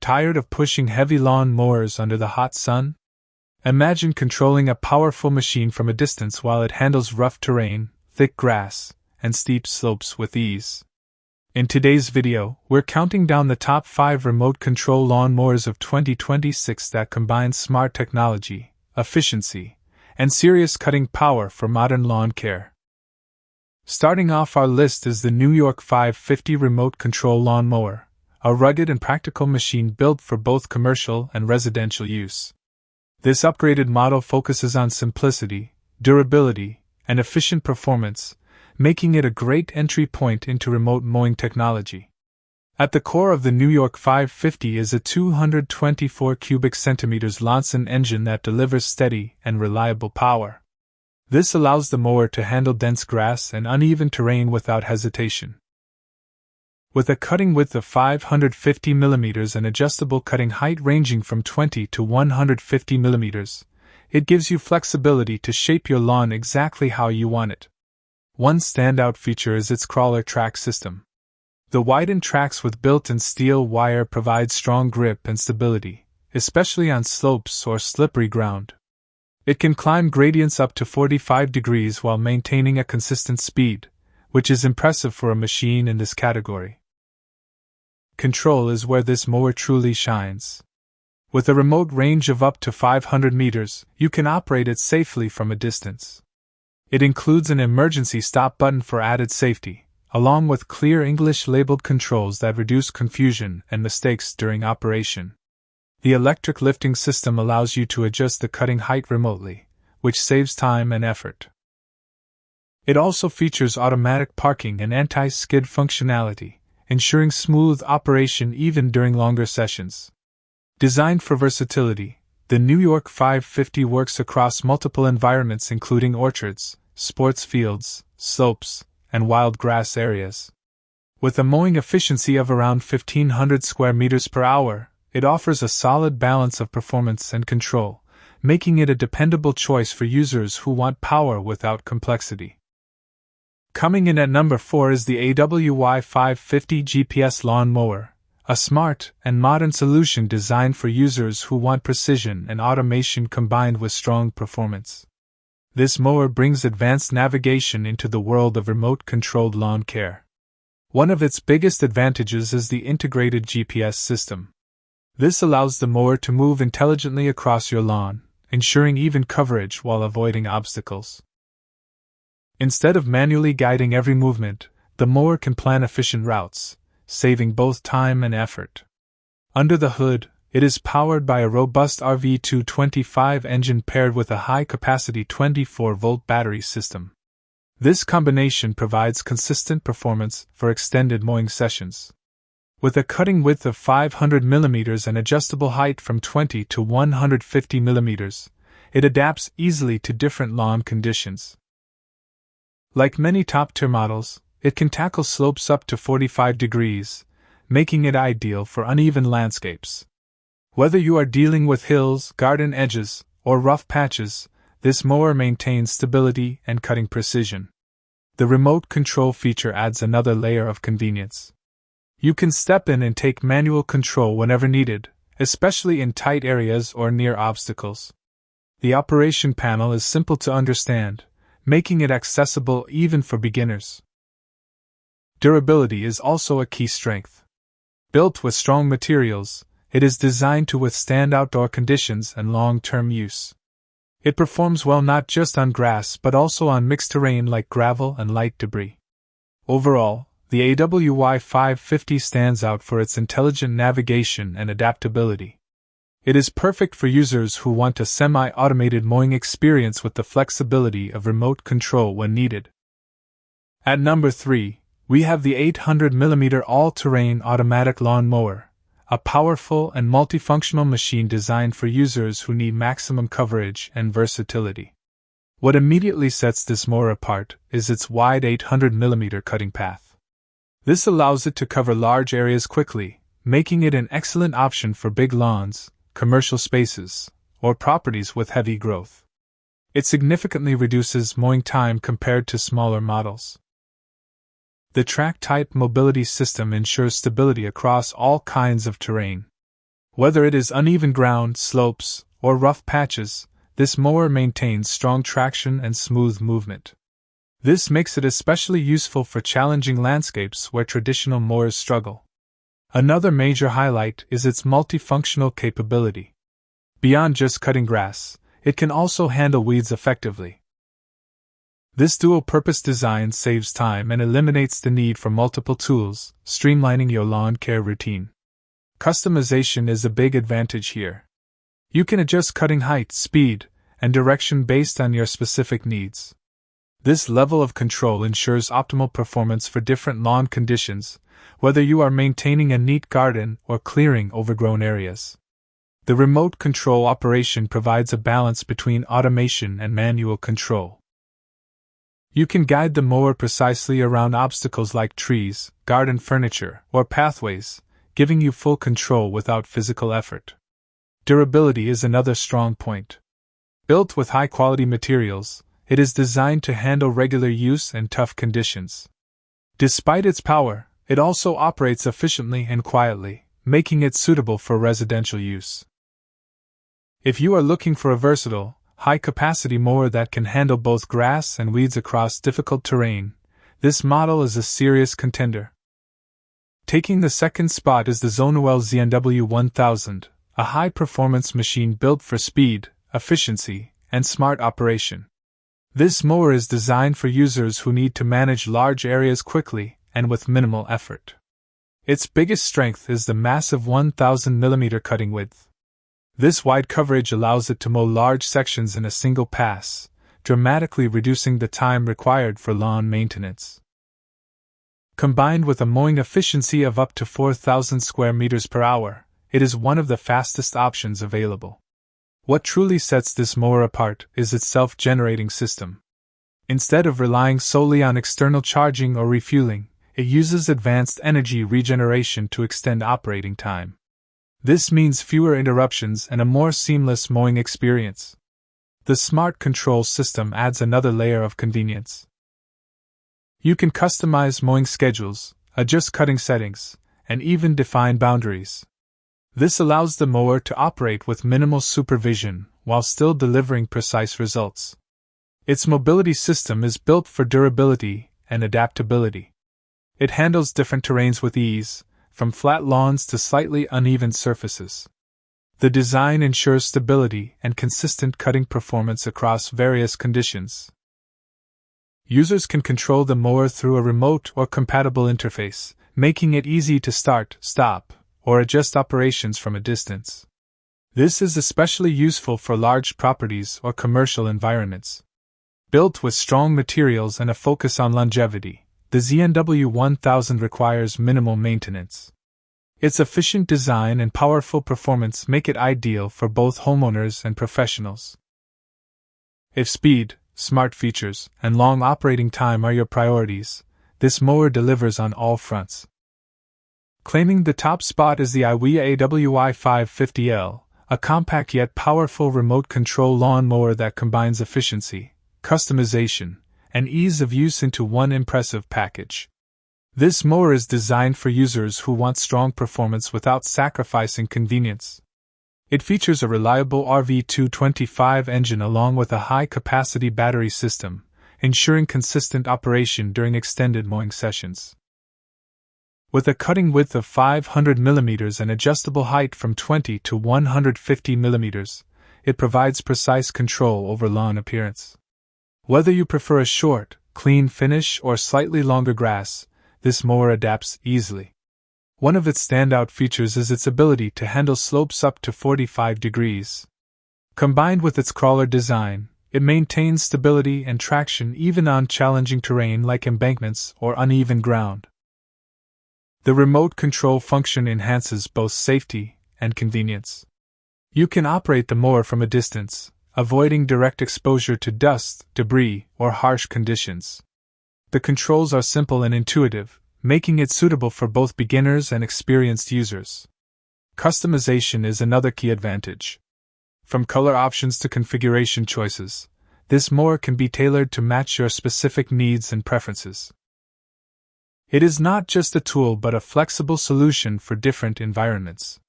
Tired of pushing heavy lawn mowers under the hot sun? Imagine controlling a powerful machine from a distance while it handles rough terrain, thick grass, and steep slopes with ease. In today's video, we're counting down the top 5 remote control lawn mowers of 2026 that combine smart technology, efficiency, and serious cutting power for modern lawn care. Starting off our list is the New York 550 Remote Control Lawn Mower, a rugged and practical machine built for both commercial and residential use. This upgraded model focuses on simplicity, durability, and efficient performance, making it a great entry point into remote mowing technology. At the core of the New York 550 is a 224 cubic centimeters Lonson engine that delivers steady and reliable power. This allows the mower to handle dense grass and uneven terrain without hesitation. With a cutting width of 550 mm and adjustable cutting height ranging from 20 to 150 mm, it gives you flexibility to shape your lawn exactly how you want it. One standout feature is its crawler track system. The widened tracks with built-in steel wire provide strong grip and stability, especially on slopes or slippery ground. It can climb gradients up to 45 degrees while maintaining a consistent speed, which is impressive for a machine in this category. Control is where this mower truly shines. With a remote range of up to 500 meters, you can operate it safely from a distance. It includes an emergency stop button for added safety, along with clear English-labeled controls that reduce confusion and mistakes during operation. The electric lifting system allows you to adjust the cutting height remotely, which saves time and effort. It also features automatic parking and anti-skid functionality, ensuring smooth operation even during longer sessions. Designed for versatility, the New York 550 works across multiple environments including orchards, sports fields, slopes, and wild grass areas. With a mowing efficiency of around 1,500 square meters per hour, it offers a solid balance of performance and control, making it a dependable choice for users who want power without complexity. Coming in at number 4 is the AIWEIYA 550 GPS Lawn Mower, a smart and modern solution designed for users who want precision and automation combined with strong performance. This mower brings advanced navigation into the world of remote-controlled lawn care. One of its biggest advantages is the integrated GPS system. This allows the mower to move intelligently across your lawn, ensuring even coverage while avoiding obstacles. Instead of manually guiding every movement, the mower can plan efficient routes, saving both time and effort. Under the hood, it is powered by a robust RV225 engine paired with a high-capacity 24-volt battery system. This combination provides consistent performance for extended mowing sessions. With a cutting width of 500 mm and adjustable height from 20 to 150 mm, it adapts easily to different lawn conditions. Like many top-tier models, it can tackle slopes up to 45 degrees, making it ideal for uneven landscapes. Whether you are dealing with hills, garden edges, or rough patches, this mower maintains stability and cutting precision. The remote control feature adds another layer of convenience. You can step in and take manual control whenever needed, especially in tight areas or near obstacles. The operation panel is simple to understand, making it accessible even for beginners. Durability is also a key strength. Built with strong materials, it is designed to withstand outdoor conditions and long-term use. It performs well not just on grass but also on mixed terrain like gravel and light debris. Overall, the AIWEIYA 550 stands out for its intelligent navigation and adaptability. It is perfect for users who want a semi-automated mowing experience with the flexibility of remote control when needed. At number 3, we have the 800mm all-terrain automatic lawn mower, a powerful and multifunctional machine designed for users who need maximum coverage and versatility. What immediately sets this mower apart is its wide 800mm cutting path. This allows it to cover large areas quickly, making it an excellent option for big lawns, commercial spaces, or properties with heavy growth. It significantly reduces mowing time compared to smaller models. The track-type mobility system ensures stability across all kinds of terrain. Whether it is uneven ground, slopes, or rough patches, this mower maintains strong traction and smooth movement. This makes it especially useful for challenging landscapes where traditional mowers struggle. Another major highlight is its multifunctional capability. Beyond just cutting grass, it can also handle weeds effectively. This dual-purpose design saves time and eliminates the need for multiple tools, streamlining your lawn care routine. Customization is a big advantage here. You can adjust cutting height, speed, and direction based on your specific needs. This level of control ensures optimal performance for different lawn conditions, whether you are maintaining a neat garden or clearing overgrown areas. The remote control operation provides a balance between automation and manual control. You can guide the mower precisely around obstacles like trees, garden furniture, or pathways, giving you full control without physical effort. Durability is another strong point. Built with high-quality materials, it is designed to handle regular use and tough conditions. Despite its power, it also operates efficiently and quietly, making it suitable for residential use. If you are looking for a versatile, high-capacity mower that can handle both grass and weeds across difficult terrain, this model is a serious contender. Taking the second spot is the ZONAWELL ZNW1000, a high-performance machine built for speed, efficiency, and smart operation. This mower is designed for users who need to manage large areas quickly and with minimal effort. Its biggest strength is the massive 1000mm cutting width. This wide coverage allows it to mow large sections in a single pass, dramatically reducing the time required for lawn maintenance. Combined with a mowing efficiency of up to 4,000 square meters per hour, it is one of the fastest options available. What truly sets this mower apart is its self-generating system. Instead of relying solely on external charging or refueling, it uses advanced energy regeneration to extend operating time. This means fewer interruptions and a more seamless mowing experience. The smart control system adds another layer of convenience. You can customize mowing schedules, adjust cutting settings, and even define boundaries. This allows the mower to operate with minimal supervision while still delivering precise results. Its mobility system is built for durability and adaptability. It handles different terrains with ease, from flat lawns to slightly uneven surfaces. The design ensures stability and consistent cutting performance across various conditions. Users can control the mower through a remote or compatible interface, making it easy to start, stop, or adjust operations from a distance. This is especially useful for large properties or commercial environments. Built with strong materials and a focus on longevity, the ZNW1000 requires minimal maintenance. Its efficient design and powerful performance make it ideal for both homeowners and professionals. If speed, smart features, and long operating time are your priorities, this mower delivers on all fronts. Claiming the top spot is the AIWEIYA AIWEIYA550L, a compact yet powerful remote control lawn mower that combines efficiency, customization, and ease of use into one impressive package. This mower is designed for users who want strong performance without sacrificing convenience. It features a reliable RV225 engine along with a high-capacity battery system, ensuring consistent operation during extended mowing sessions. With a cutting width of 500 mm and adjustable height from 20 to 150 mm, it provides precise control over lawn appearance. Whether you prefer a short, clean finish or slightly longer grass, this mower adapts easily. One of its standout features is its ability to handle slopes up to 45 degrees. Combined with its crawler design, it maintains stability and traction even on challenging terrain like embankments or uneven ground. The remote control function enhances both safety and convenience. You can operate the mower from a distance, avoiding direct exposure to dust, debris, or harsh conditions. The controls are simple and intuitive, making it suitable for both beginners and experienced users. Customization is another key advantage. From color options to configuration choices, this mower can be tailored to match your specific needs and preferences. It is not just a tool but a flexible solution for different environments.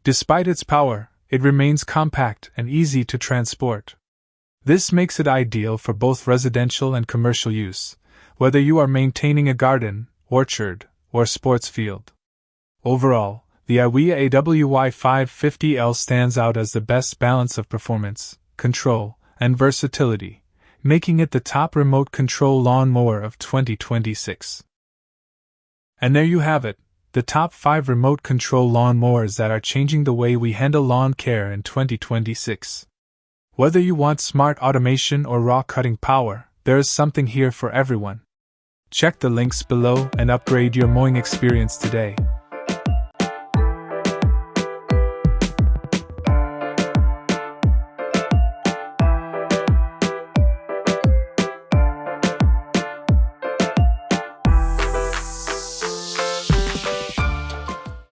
Despite its power, it remains compact and easy to transport. This makes it ideal for both residential and commercial use, whether you are maintaining a garden, orchard, or sports field. Overall, the AIWEIYA AWY550L stands out as the best balance of performance, control, and versatility, making it the top remote control lawn mower of 2026. And there you have it, the top 5 remote control lawn mowers that are changing the way we handle lawn care in 2026. Whether you want smart automation or raw cutting power, there is something here for everyone. Check the links below and upgrade your mowing experience today.